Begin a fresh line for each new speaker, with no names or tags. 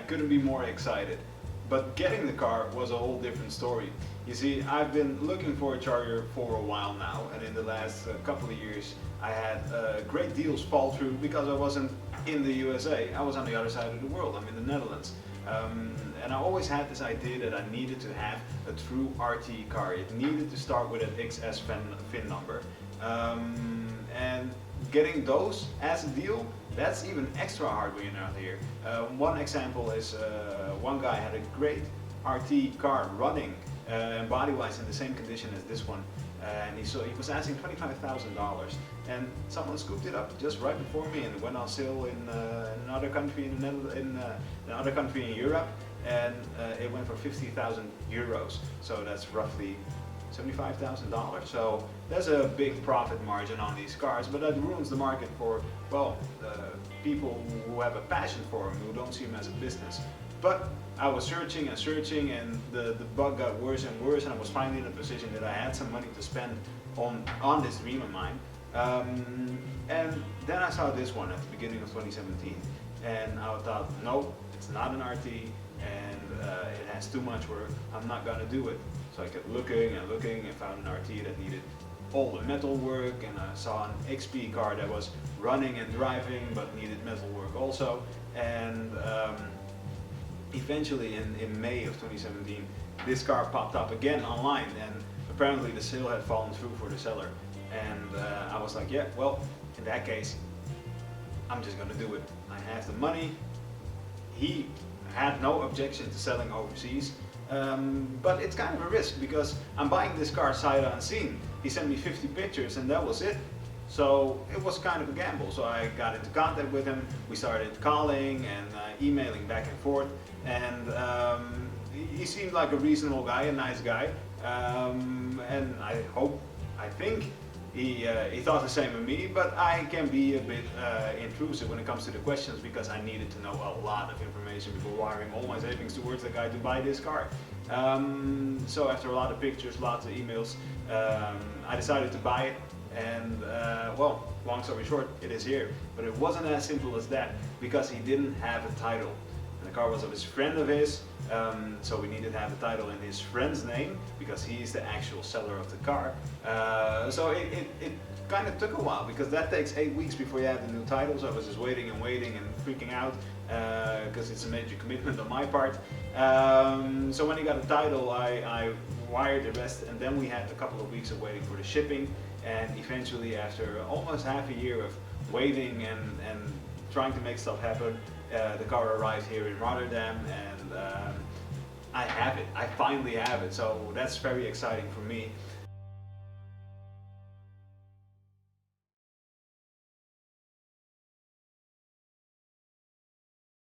couldn't be more excited. But getting the car was a whole different story. You see, I've been looking for a charger for a while now, and in the last couple of years I had great deals fall through because I wasn't in the USA. I was on the other side of the world. I'm in the Netherlands. And I always had this idea that I needed to have a true RT car. It needed to start with an XS VIN number. And getting those as a deal, that's even extra hard when you're not here. One example is one guy had a great RT car running and body-wise in the same condition as this one. And he was asking $25,000, and someone scooped it up just right before me, and it went on sale in another country in another country in Europe, and it went for 50,000 euros. So that's roughly $75,000. So there's a big profit margin on these cars, but that ruins the market for, well, people who have a passion for them, who don't see them as a business. But I was searching and searching, and the bug got worse and worse, and I was finally in a position that I had some money to spend on this dream of mine. And then I saw this one at the beginning of 2017, and I thought, no, it's not an RT, and it has too much work. I'm not gonna do it. So I kept looking and looking and found an RT that needed all the metal work, and I saw an XP car that was running and driving but needed metal work also. And eventually in May of 2017, this car popped up again online, and apparently the sale had fallen through for the seller. And I was like, yeah, well, in that case, I'm just gonna do it. I have the money. He had no objection to selling overseas, but it's kind of a risk because I'm buying this car sight unseen. He sent me 50 pictures and that was it. So it was kind of a gamble. So I got into contact with him. We started calling and emailing back and forth, and he seemed like a reasonable guy, a nice guy, and I think he thought the same of me, but I can be a bit intrusive when it comes to the questions because I needed to know a lot of information before wiring all my savings towards the guy to buy this car. So after a lot of pictures, lots of emails, I decided to buy it. And well, long story short, it is here. But it wasn't as simple as that because he didn't have a title. And the car was of his friend of his, so we needed to have a title in his friend's name because he's the actual seller of the car. So it kind of took a while because that takes 8 weeks before you have the new title. So I was just waiting and waiting and freaking out because it's a major commitment on my part. So when he got a title, I wired the rest, and then we had a couple of weeks of waiting for the shipping. And eventually, after almost half a year of waiting and trying to make stuff happen, the car arrived here in Rotterdam, and I have it. I finally have it, so that's very exciting for me.